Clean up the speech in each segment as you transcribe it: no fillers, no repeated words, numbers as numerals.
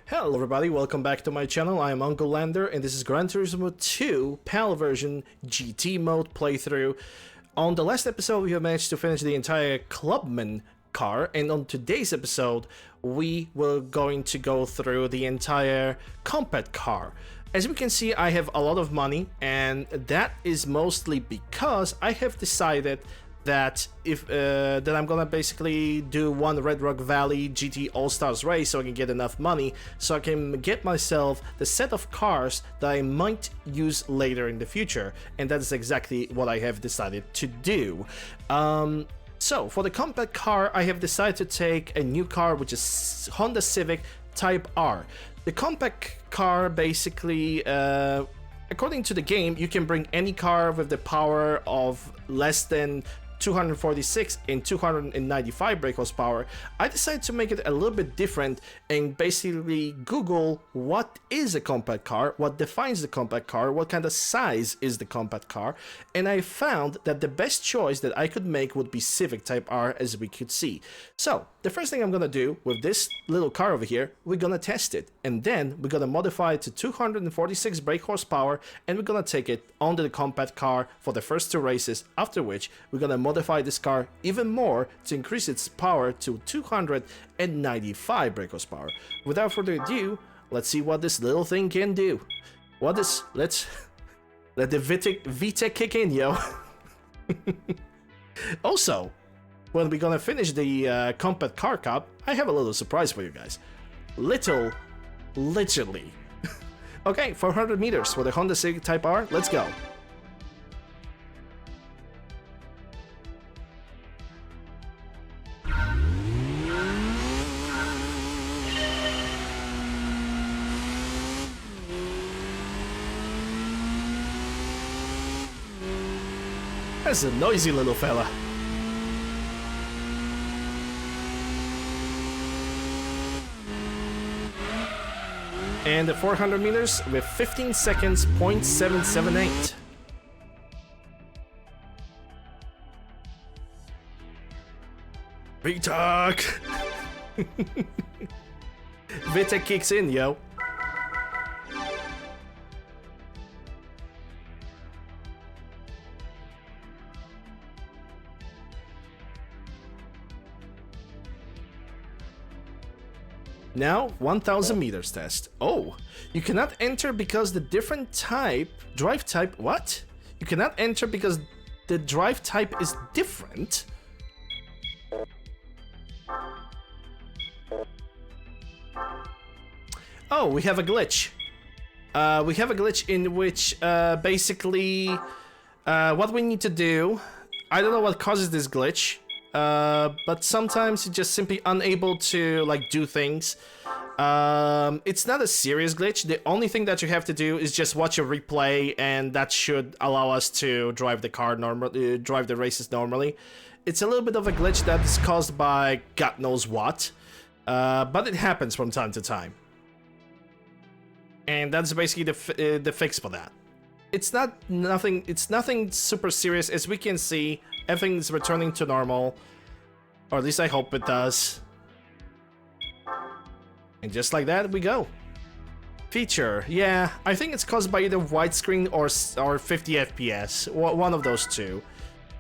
Hello everybody, welcome back to my channel. I am UncleLander and this is Gran Turismo 2 PAL version GT mode playthrough. On the last episode we have managed to finish the entire Clubman car, and on today's episode we were going to go through the entire compact car. As we can see, I have a lot of money, and that is mostly because I have decided that I'm gonna basically do one Red Rock Valley GT All-Stars race so I can get enough money so I can get myself the set of cars that I might use later in the future, and that is exactly what I have decided to do. So for the compact car, I have decided to take a new car, which is Honda Civic Type R. The compact car basically, according to the game, you can bring any car with the power of less than 246 and 295 brake horsepower. I decided to make it a little bit different and basically Google what is a compact car, what defines the compact car, what kind of size is the compact car, and I found that the best choice that I could make would be Civic Type R, as we could see. So the first thing I'm gonna do with this little car over here, we're gonna test it, and then we're gonna modify it to 246 brake horsepower, and we're gonna take it onto the compact car for the first two races, after which we're gonna modify this car even more to increase its power to 295 brake horsepower. Without further ado, let's see what this little thing can do. Let's let the Vita kick in, yo. Also, when we're gonna finish the compact car cup, I have a little surprise for you guys. Literally. Okay, 400 meters for the Honda Civic Type R. Let's go. That's a noisy little fella. And the 400 meters with 15 seconds, 0.778. VTOC! Vita kicks in, yo. Now, 1000 meters test. Oh, you cannot enter because the different drive type, what? You cannot enter because the drive type is different? Oh, we have a glitch. We have a glitch in which, basically, what we need to do, I don't know what causes this glitch. But sometimes you're just simply unable to do things. It's not a serious glitch. The only thing that you have to do is just watch a replay, and that should allow us to drive the car normally, drive the races normally. It's a little bit of a glitch that is caused by God knows what, but it happens from time to time, and that's basically the fix for that. It's nothing super serious. As we can see, everything's returning to normal, or at least I hope it does. And just like that, we go. Feature, yeah, I think it's caused by either widescreen or 50 FPS, one of those two.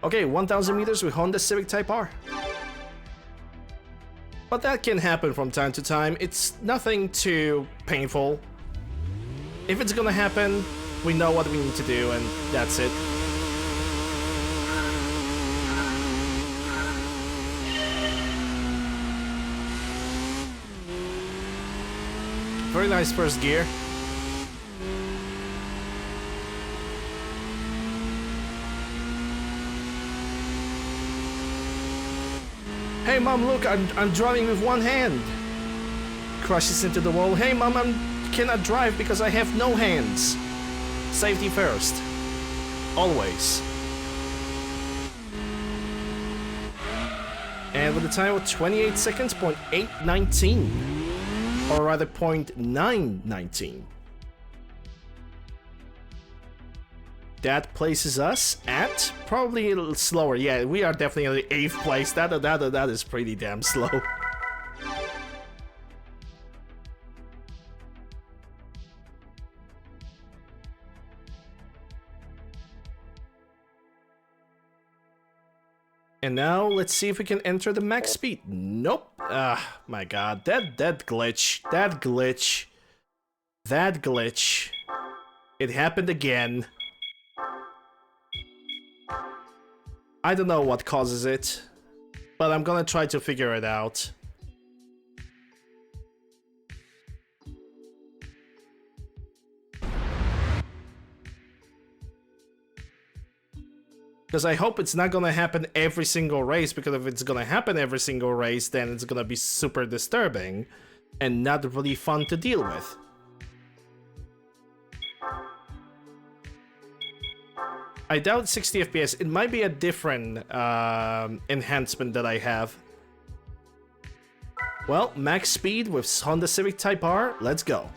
Okay, 1000 meters with Honda Civic Type R. But that can happen from time to time. It's nothing too painful. If it's gonna happen, we know what we need to do, and that's it. Very nice first gear. Hey mom, look, I'm driving with one hand. Crashes into the wall. Hey mom, I cannot drive because I have no hands. Safety first. Always. And with a time of 28 seconds, 0.819. Or rather 0.919. That places us at probably a little slower. Yeah, we are definitely in the 8th place. That is pretty damn slow. And now let's see if we can enter the max speed. Nope. Ah, my god. That glitch. That glitch. That glitch. It happened again. I don't know what causes it, but I'm gonna try to figure it out. Because I hope it's not gonna happen every single race, because if it's gonna happen every single race, then it's gonna be super disturbing and not really fun to deal with. I doubt 60 FPS. It might be a different enhancement that I have. Well, max speed with Honda Civic Type R, let's go.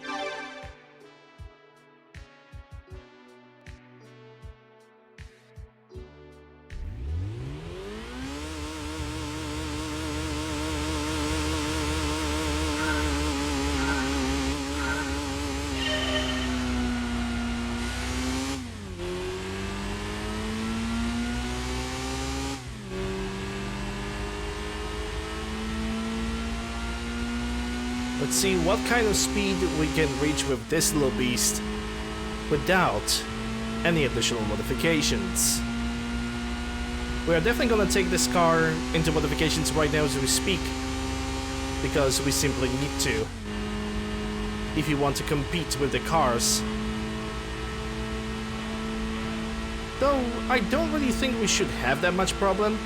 Let's see what kind of speed we can reach with this little beast without any additional modifications. We are definitely gonna take this car into modifications right now as we speak, because we simply need to if you want to compete with the cars. Though I don't really think we should have that much problem.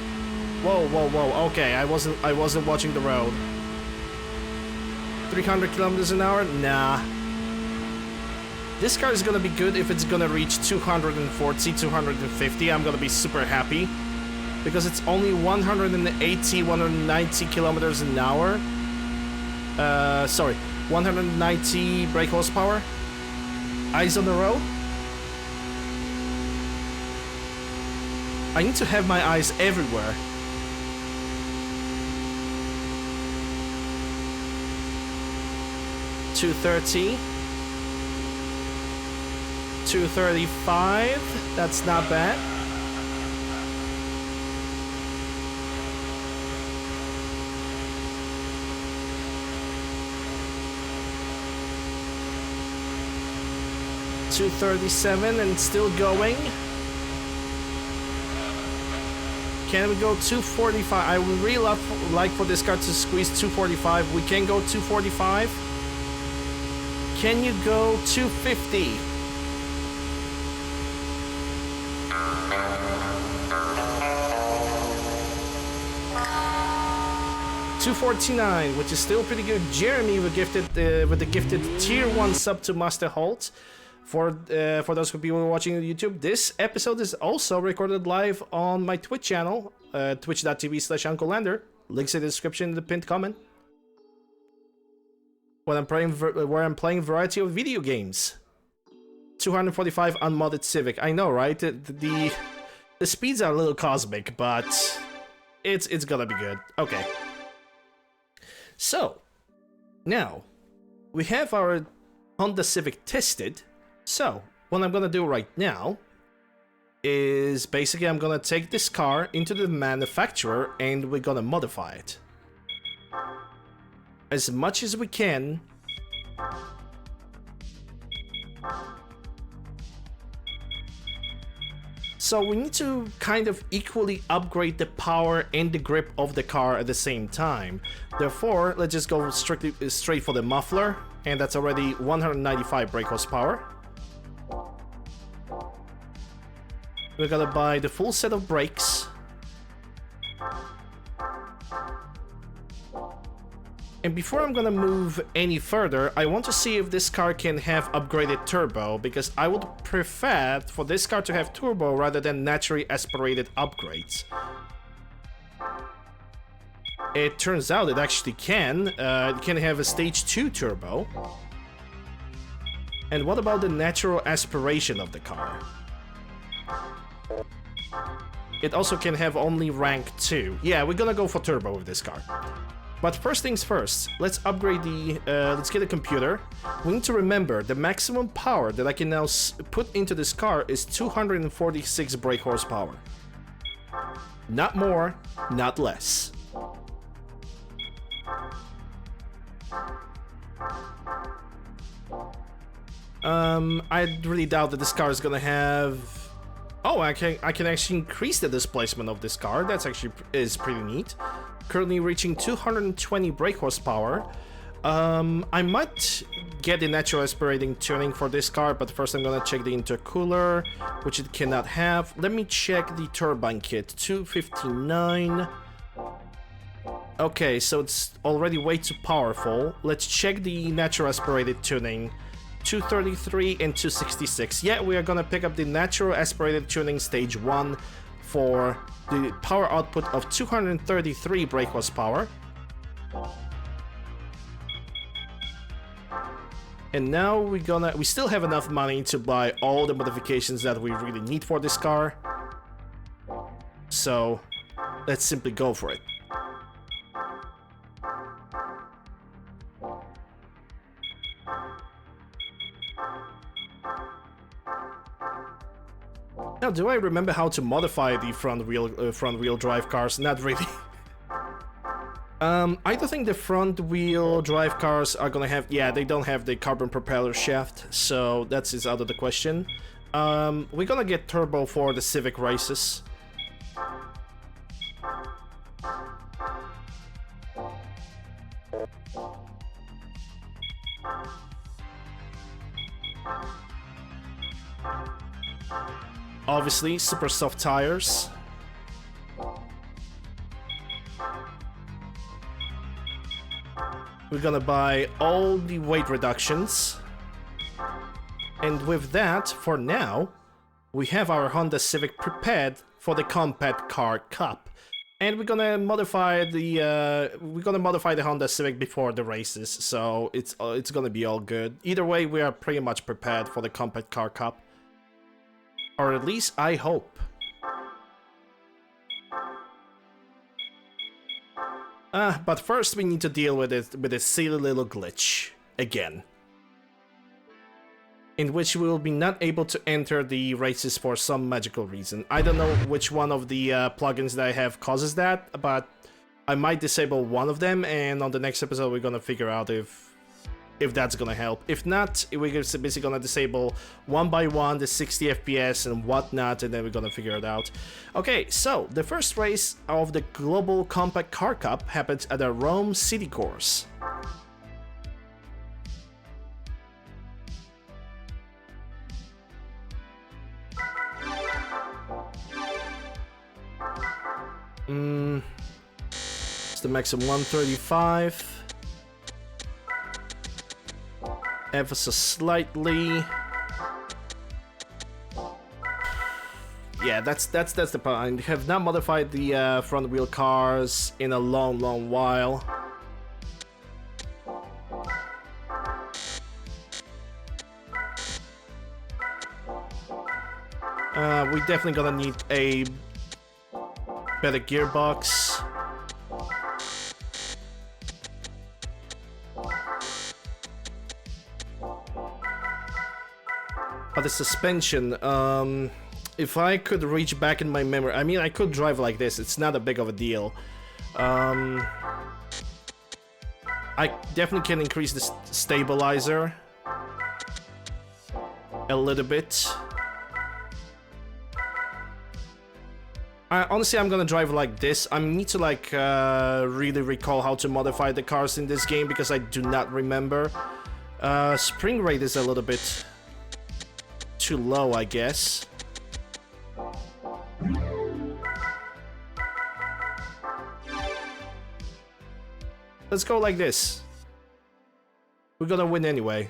Whoa, whoa, whoa, okay, I wasn't watching the road. 300 kilometers an hour? Nah. This car is gonna be good if it's gonna reach 240, 250. I'm gonna be super happy. Because it's only 180, 190 kilometers an hour. Sorry, 190 brake horsepower. Eyes on the road. I need to have my eyes everywhere. 230, 235, that's not bad. $237 and still going. Can we go 245? I would really like for this car to squeeze 245. We can go 245. Can you go 250? $249, which is still pretty good. Jeremy with the gifted tier 1 sub to Master Holt. For those people watching on YouTube, this episode is also recorded live on my Twitch channel, twitch.tv/UncleLander. Links in the description in the pinned comment. Where I'm playing a variety of video games. 245 unmodded Civic. I know, right? The speeds are a little cosmic, but it's gonna be good. Okay. So now we have our Honda Civic tested. So what I'm gonna do right now is basically I'm gonna take this car into the manufacturer and we're gonna modify it as much as we can. So we need to kind of equally upgrade the power and the grip of the car at the same time. Therefore, let's just go straight for the muffler, and that's already 195 brake horsepower. We're gonna buy the full set of brakes. And before I'm gonna move any further, I want to see if this car can have upgraded turbo, because I would prefer for this car to have turbo rather than naturally aspirated upgrades. It turns out it actually can. It can have a stage 2 turbo. And what about the natural aspiration of the car? It also can have only rank 2. Yeah, we're gonna go for turbo with this car. But first things first, let's upgrade the, let's get a computer. We need to remember the maximum power that I can now put into this car is 246 brake horsepower. Not more, not less. I really doubt that this car is gonna have... Oh, I can actually increase the displacement of this car. That's actually is pretty neat. Currently reaching 220 brake horsepower. I might get the natural aspirating tuning for this car, but first I'm gonna check the intercooler, which it cannot have. Let me check the turbine kit. 259. Okay, so it's already way too powerful. Let's check the natural aspirated tuning. 233 and 266. Yeah, we are gonna pick up the natural aspirated tuning stage 1 for the power output of 233 brake horsepower. And now we still have enough money to buy all the modifications that we really need for this car. So let's simply go for it. Now, do I remember how to modify the front wheel drive cars? Not really. I don't think the front wheel drive cars are gonna have... Yeah, they don't have the carbon propeller shaft, so that's is out of the question. We're gonna get turbo for the Civic races. Obviously, super soft tires. We're gonna buy all the weight reductions. And with that, for now, we have our Honda Civic prepared for the Compact Car Cup. And we're gonna modify the Honda Civic before the races, so it's gonna be all good. Either way, we are pretty much prepared for the Compact Car Cup. Or at least I hope. But first we need to deal with this silly little glitch again, in which we will be not able to enter the races for some magical reason. I don't know which one of the plugins that I have causes that, but I might disable one of them, and on the next episode we're gonna figure out if that's gonna help. If not, we're basically gonna disable one by one the 60 FPS and whatnot, and then we're gonna figure it out. Okay, so the first race of the Global Compact Car Cup happens at the Rome City Course. It's the maximum 135. Ever so slightly. Yeah, that's the point. I have not modified the front wheel cars in a long while. We definitely gonna need a better gearbox. But the suspension, if I could reach back in my memory, I mean, I could drive like this, it's not a big of a deal. I definitely can increase the stabilizer a little bit. Honestly, I'm gonna drive like this. I need to like really recall how to modify the cars in this game because I do not remember. Spring rate is a little bit too low, I guess. Let's go like this. We're gonna win anyway.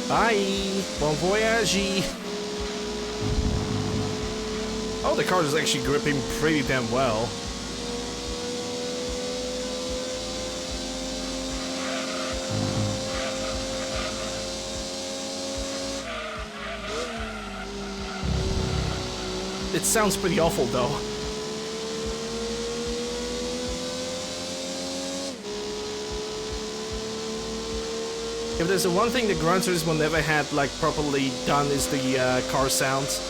Bye! Bon voyage! Oh, the car is actually gripping pretty damn well. It sounds pretty awful though. If there's the one thing that Gran Turismo never had like properly done is the car sounds.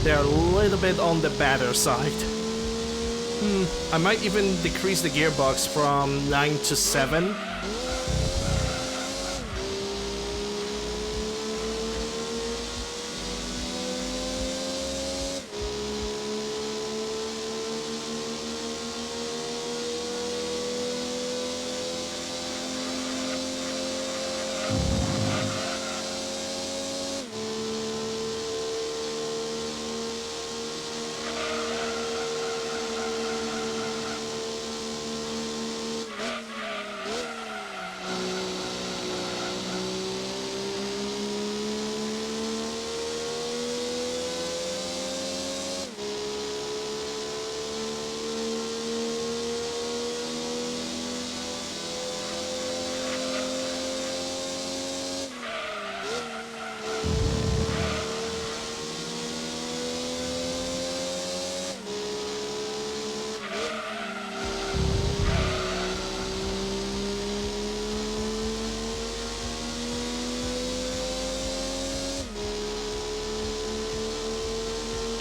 They're a little bit on the badder side. I might even decrease the gearbox from 9 to 7.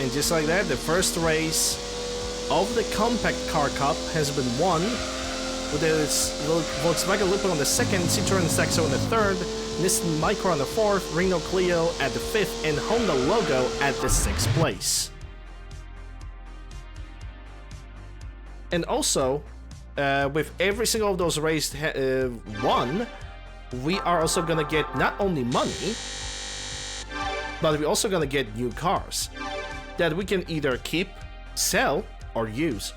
And just like that, the first race of the Compact Car Cup has been won, with its Volkswagen Lupo on the second, Citroën Saxo on the third, Nissan Micra on the fourth, Renault Clio at the fifth, and Honda Logo at the sixth place. And also, with every single of those races won, we are also gonna get not only money, but we're also gonna get new cars that we can either keep, sell, or use.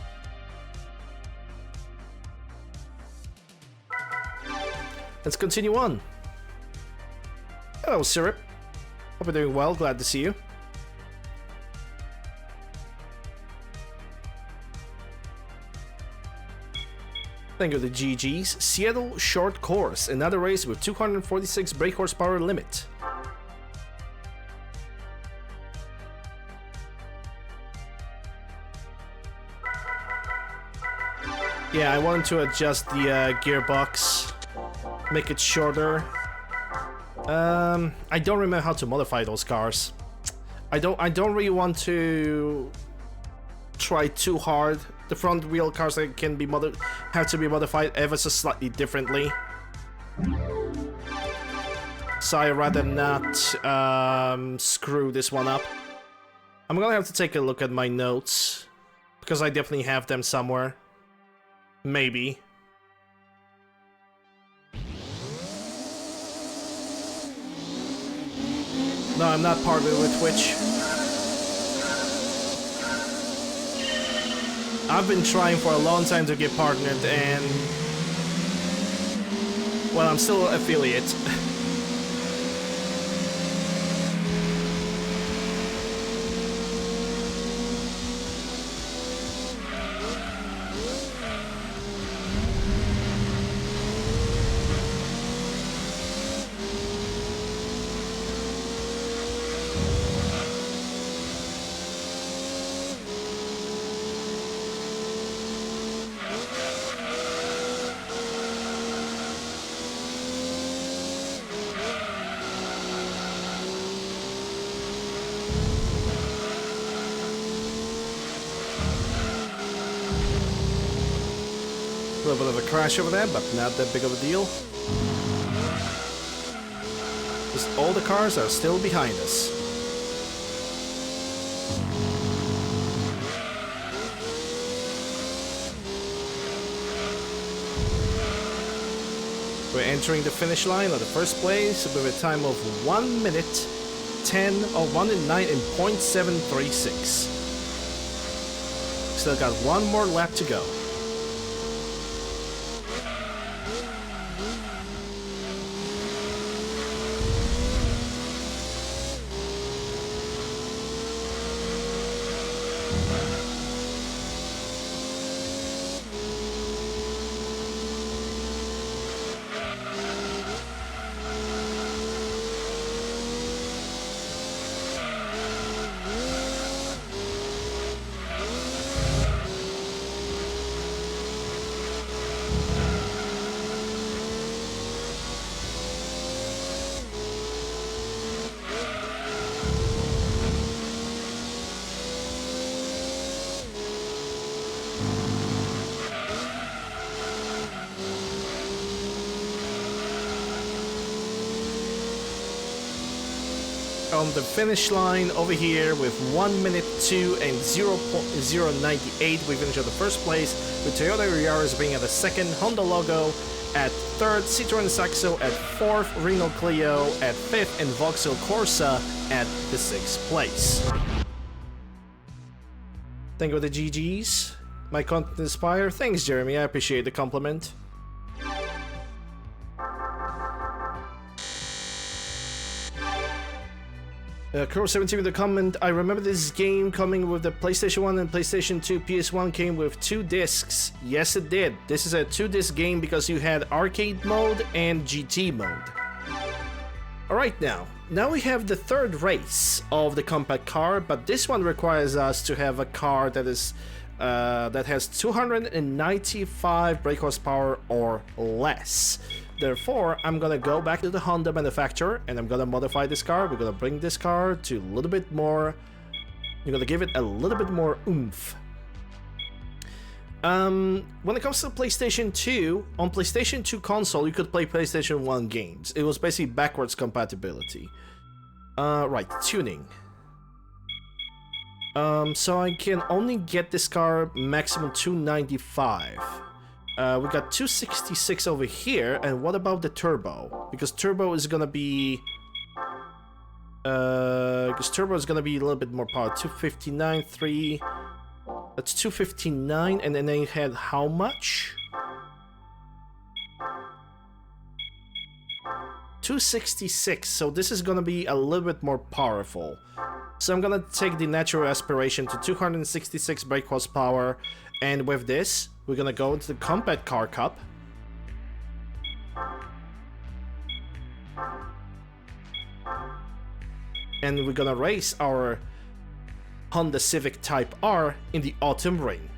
Let's continue on. Hello, Syrup. Hope you're doing well, glad to see you. Thank you to GG's. Seattle Short Course, another race with 246 brake horsepower limit. Yeah, I wanted to adjust the gearbox, make it shorter. I don't remember how to modify those cars. I don't really want to try too hard. The front wheel cars that can be have to be modified ever so slightly differently. So I'd rather not screw this one up. I'm gonna have to take a look at my notes, because I definitely have them somewhere. Maybe. No, I'm not partnered with Twitch. I've been trying for a long time to get partnered, and well, I'm still an affiliate. A little bit of a crash over there, but not that big of a deal. Just all the cars are still behind us. We're entering the finish line of the first place with a time of 1 minute 10 or 1 and 9 in .736. Still got one more lap to go. on the finish line over here with 1 minute 2 and 0.098. We finished at the first place with Toyota Yaris being at the second, Honda Logo at third, Citroen Saxo at fourth, Renault Clio at fifth, and Vauxhall Corsa at the sixth place. Thank you for the GGs. My content inspire. Thanks, Jeremy. I appreciate the compliment. Crow17 with a comment. I remember this game coming with the PlayStation 1 and PlayStation 2. PS1 came with 2 discs. Yes, it did. This is a 2-disc game because you had arcade mode and GT mode. Alright, now we have the third race of the compact car, but this one requires us to have a car that is that has 295 brake horsepower or less. Therefore, I'm gonna go back to the Honda manufacturer and I'm gonna modify this car. We're gonna bring this car to a little bit more. You're gonna give it a little bit more oomph. When it comes to PlayStation 2, on PlayStation 2 console, you could play PlayStation 1 games. It was basically backwards compatibility. Right, tuning. So I can only get this car maximum 295. We got 266 over here, and what about the turbo? Because turbo is gonna be... a little bit more power. 259, 3... That's 259, and then they had how much? 266, so this is gonna be a little bit more powerful. So I'm gonna take the natural aspiration to 266 brake horsepower, and with this, we're gonna go into the Compact Car Cup. And we're gonna race our Honda Civic Type R in the Autumn Ring.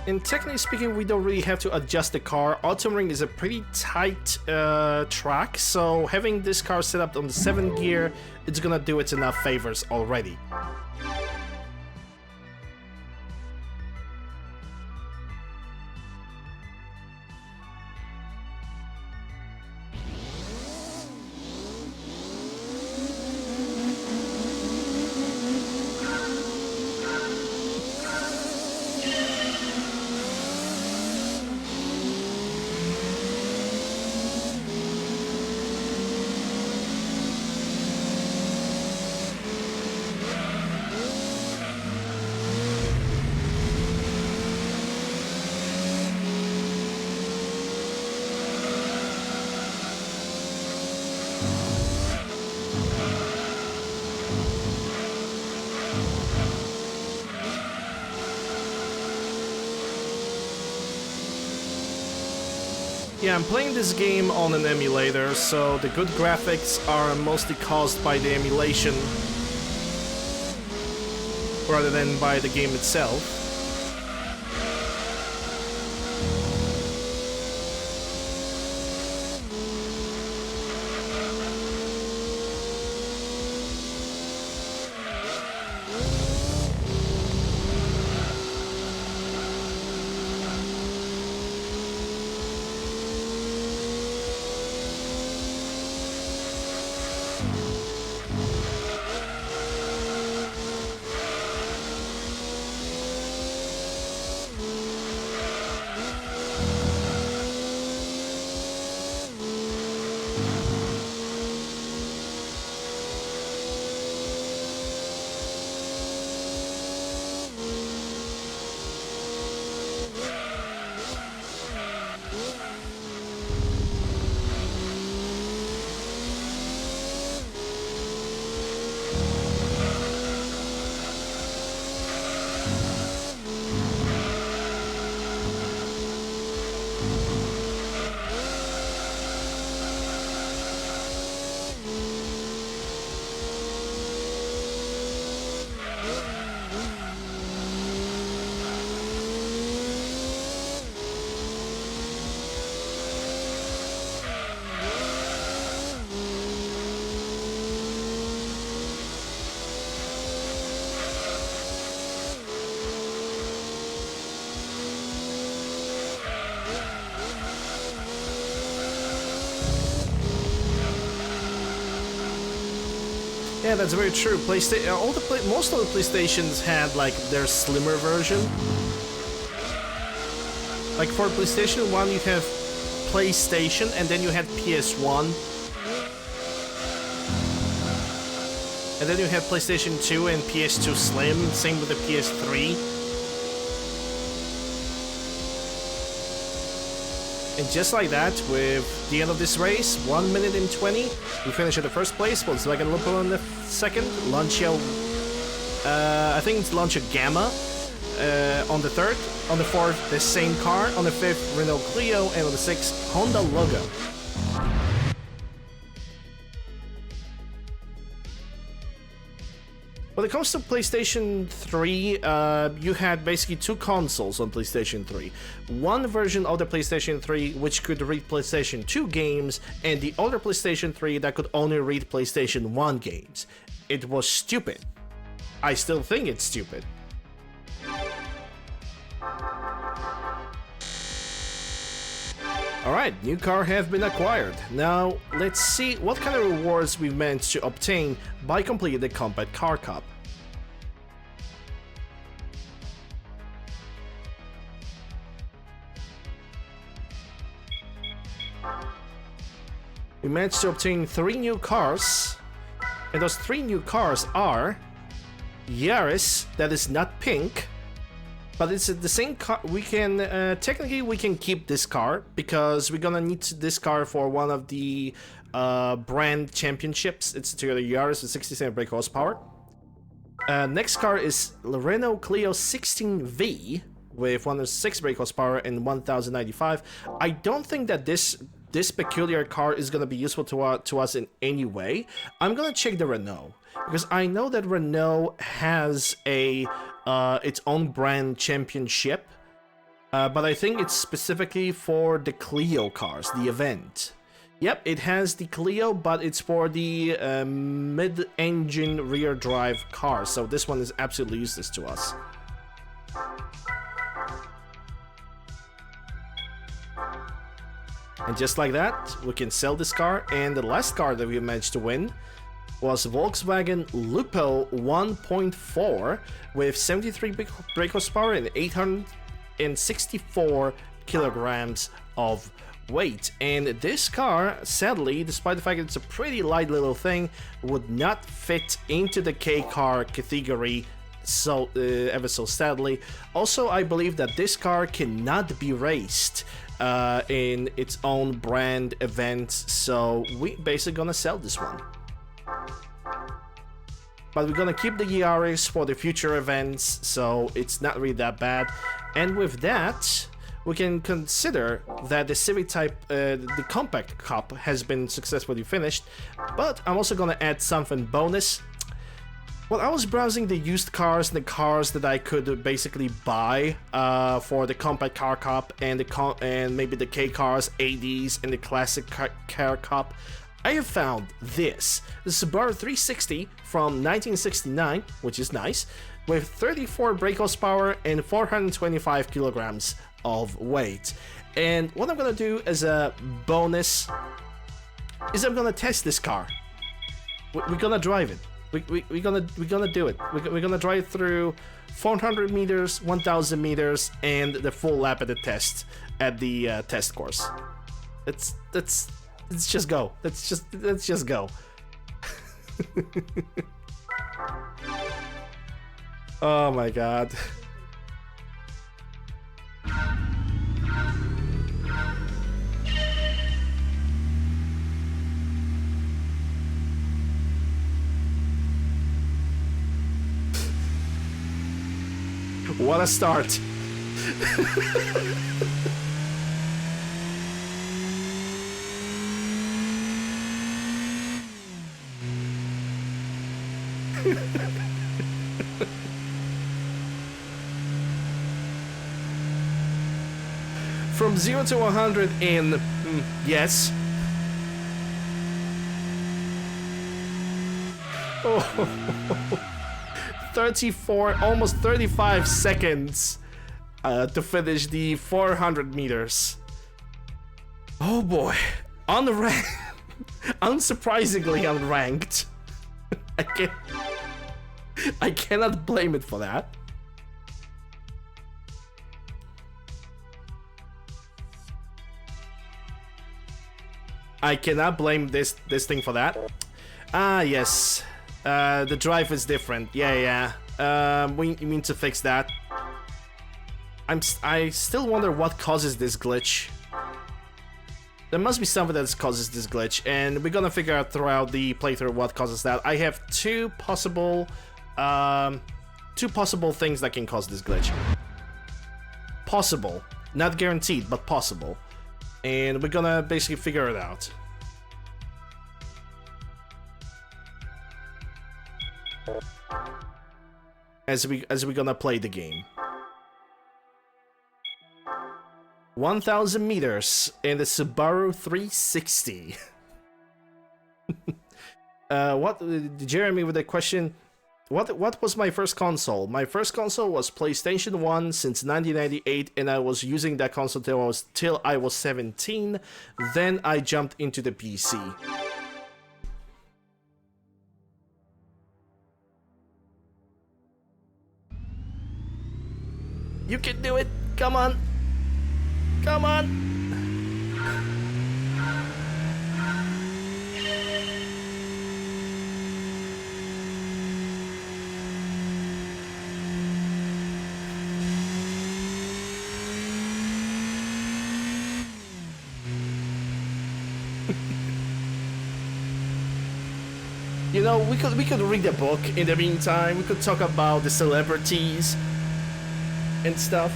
And technically speaking, we don't really have to adjust the car. Autumn Ring is a pretty tight track, so having this car set up on the 7th gear, it's gonna do it enough favors already. Yeah, I'm playing this game on an emulator, so the good graphics are mostly caused by the emulation rather than by the game itself. Yeah, that's very true. Most of the PlayStations had like their slimmer version. Like for PlayStation 1, you have PlayStation, and then you had PS1. And then you had PlayStation 2 and PS2 Slim, same with the PS3. And just like that, with the end of this race, 1 minute and 20, we finish in the first place, Volkswagen Lupo in the second, Lancia, I think it's Lancia Gamma on the third, on the fourth, the same car, on the fifth, Renault Clio, and on the sixth, Honda Logo. When it comes to PlayStation 3, you had basically two consoles on PlayStation 3. One version of the PlayStation 3 which could read PlayStation 2 games, and the other PlayStation 3 that could only read PlayStation 1 games. It was stupid. I still think it's stupid. Alright, new car have been acquired. Now, let's see what kind of rewards we've managed to obtain by completing the Compact Car Cup. We managed to obtain 3 new cars, and those 3 new cars are Yaris, that is not pink, but it's the same car. We can technically we can keep this car because we're gonna need this car for one of the brand championships. It's the Yaris with 67 brake horsepower. Next car is Renault Clio 16V with 106 brake horsepower and 1095. I don't think that this peculiar car is gonna be useful to us in any way. I'm gonna check the Renault because I know that Renault has a its own brand championship, but I think it's specifically for the Clio cars, the event. Yep, it has the Clio, but it's for the mid-engine rear drive car, so this one is absolutely useless to us. And just like that, we can sell this car, and the last car that we managed to win was Volkswagen Lupo 1.4 with 73 brake horsepower and 864 kilograms of weight. And this car, sadly, despite the fact that it's a pretty light little thing, would not fit into the K car category, so ever so sadly. Also, I believe that this car cannot be raced in its own brand events, so we basically gonna sell this one. But we're gonna keep the Yaris for the future events, so it's not really that bad. And with that, we can consider that the Civic Type, the Compact Cup has been successfully finished. But I'm also gonna add something bonus. Well, I was browsing the used cars and the cars that I could basically buy for the Compact Car Cup and maybe the K cars, ADs, and the Classic Car Cup. I have found this, the Subaru 360 from 1969, which is nice, with 34 brake horsepower and 425 kilograms of weight. And what I'm gonna do as a bonus is I'm gonna test this car. We're gonna drive it. We're gonna do it. We're gonna drive through 400 meters, 1,000 meters, and the full lap at the test at the test course. Let's just go. Let's just go. Oh my god. What a start. From 0 to 100 in yes. Oh. 34, almost 35 seconds to finish the 400 meters. Oh boy, unranked, unsurprisingly unranked. I can't. I cannot blame it for that. I cannot blame this thing for that. Ah, yes. The drive is different. Yeah. We need to fix that. I still wonder what causes this glitch. There must be something that causes this glitch, and we're gonna figure out throughout the playthrough what causes that. I have two possible things that can cause this glitch. Possible, not guaranteed, but possible, and we're gonna basically figure it out. As we're gonna play the game. 1,000 meters in the Subaru 360. Jeremy with the question, what was my first console? My first console was PlayStation 1 since 1998, and I was using that console till I was 17. Then I jumped into the PC. You can do it. Come on. Come on! You know, we could read a book in the meantime. We could talk about the celebrities and stuff.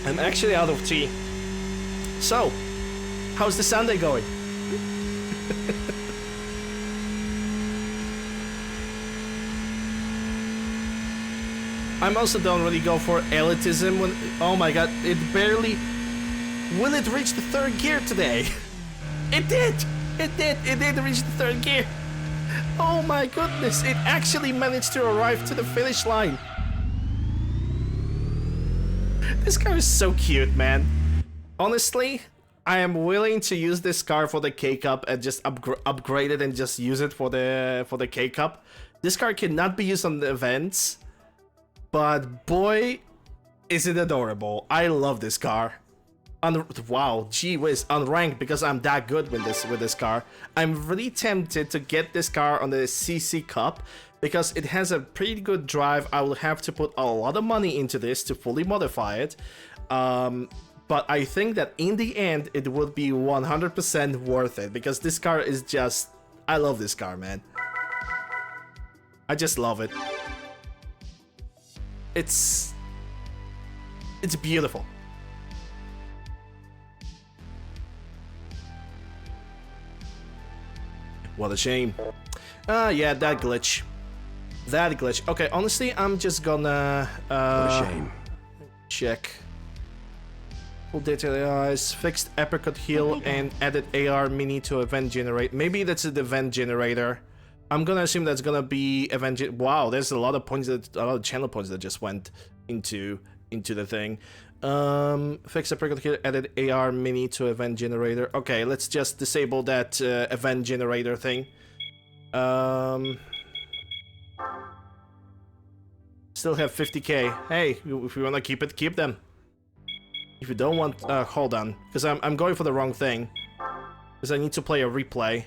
I'm actually out of tea. So, how's the Sunday going? I'm also don't really go for elitism when... Oh my god, it barely... Will it reach the third gear today? It did! It did reach the third gear. Oh my goodness, it actually managed to arrive to the finish line. This car is so cute, man. Honestly, I am willing to use this car for the K-Cup and just upgrade it and just use it for the K-Cup. This car cannot be used on the events, but boy, is it adorable. I love this car. Wow, gee whiz, unranked because I'm that good with this car. I'm really tempted to get this car on the CC Cup because it has a pretty good drive. I will have to put a lot of money into this to fully modify it. But I think that in the end, it would be 100% worth it because this car is just... I love this car, man. I just love it. It's beautiful. What a shame. Yeah, that glitch. That glitch. Okay, honestly, I'm just gonna... what a shame. Check. Full detail eyes, fixed apricot heel, and added AR mini to event generate. Maybe that's the event generator. I'm gonna assume that's gonna be event... Wow, there's a lot of points, a lot of channel points that just went into the thing. Fix apricot heel, added AR mini to event generator. Okay, let's just disable that event generator thing. Still have 50k. Hey, if you wanna keep it, keep them. If you don't want, hold on, because I'm going for the wrong thing. Because I need to play a replay.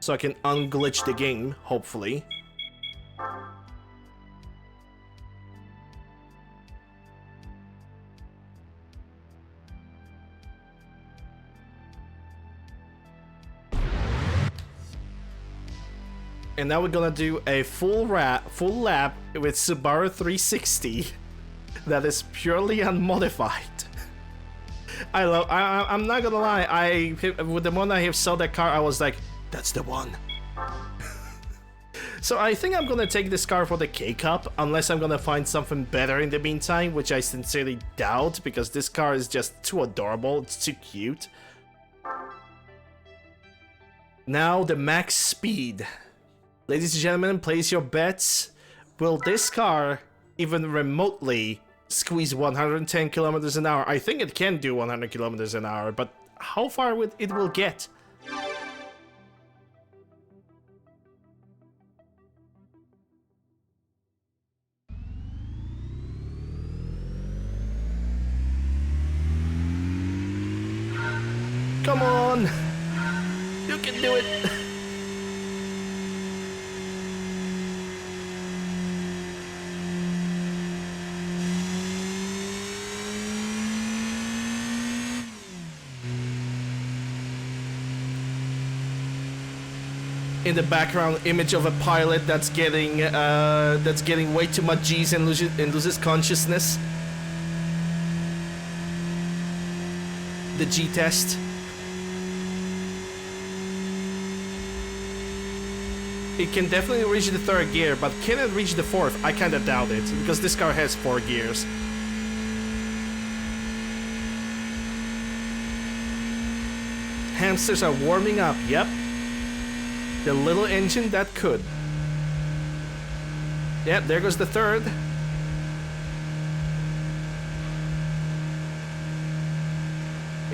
So I can unglitch the game, hopefully. And now we're gonna do a full lap with Subaru 360 that is purely unmodified. I'm not gonna lie, with the moment I saw that car, I was like, that's the one. So I think I'm gonna take this car for the K-Cup, unless I'm gonna find something better in the meantime, which I sincerely doubt, because this car is just too adorable, it's too cute. Now the max speed. Ladies and gentlemen, place your bets. Will this car even remotely squeeze 110 kilometers an hour. I think it can do 100 kilometers an hour, but how far it will get? Come on! You can do it! In the background, image of a pilot that's getting way too much G's and loses consciousness. The G test. It can definitely reach the third gear, but can it reach the fourth? I kinda doubt it, because this car has 4 gears. Hamsters are warming up, yep. The little engine that could. Yep, there goes the third.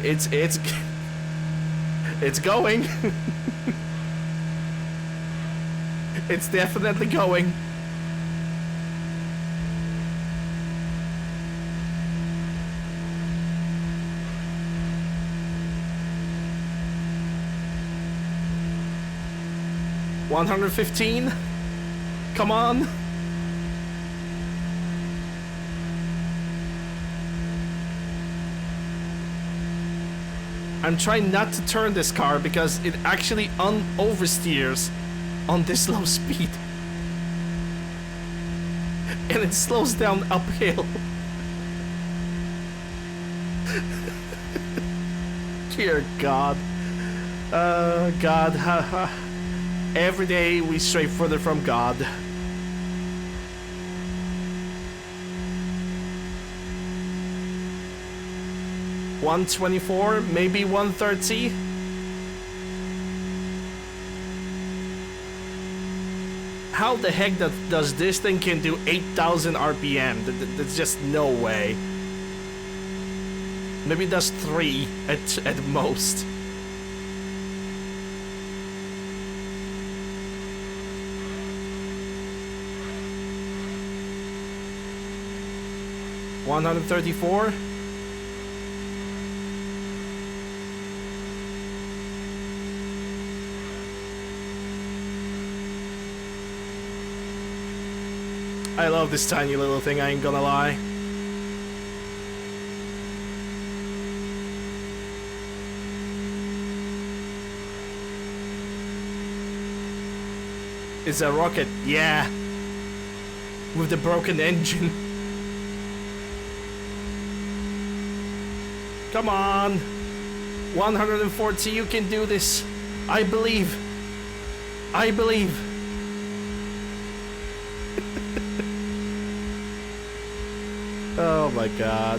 It's going. It's definitely going. $115. Come on. I'm trying not to turn this car because it actually oversteers on this low speed. And it slows down uphill. Dear God. God. Every day we stray further from God. $124, maybe $130. How the heck does this thing can do 8,000 RPM? There's just no way. Maybe it does 3 at most. $134. I love this tiny little thing, I ain't gonna lie. It's a rocket, yeah. With the broken engine. Come on. 140, you can do this. I believe. I believe. Oh my God.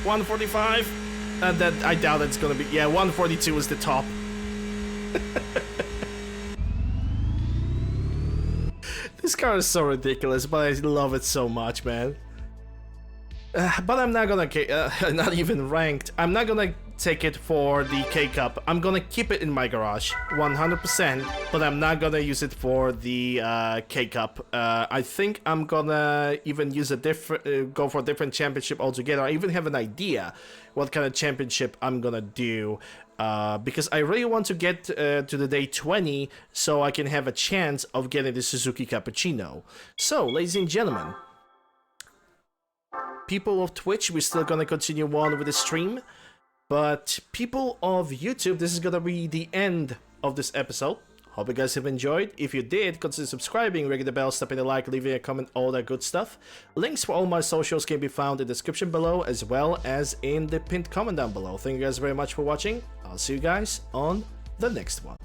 $145, and then I doubt it's gonna be. Yeah, 142 is the top. This car is so ridiculous, but I love it so much, man. But I'm not gonna, not even ranked. I'm not gonna take it for the K-Cup. I'm gonna keep it in my garage, 100%, but I'm not gonna use it for the K-Cup. I think I'm gonna even use a different, go for a different championship altogether. I even have an idea what kind of championship I'm gonna do. Because I really want to get to the day 20 so I can have a chance of getting the Suzuki Cappuccino. So, ladies and gentlemen, people of Twitch, we're still gonna continue on with the stream, but people of YouTube, this is gonna be the end of this episode. Hope you guys have enjoyed. If you did, consider subscribing, ringing the bell, stopping the like, leaving a comment, all that good stuff. Links for all my socials can be found in the description below, as well as in the pinned comment down below. Thank you guys very much for watching. I'll see you guys on the next one.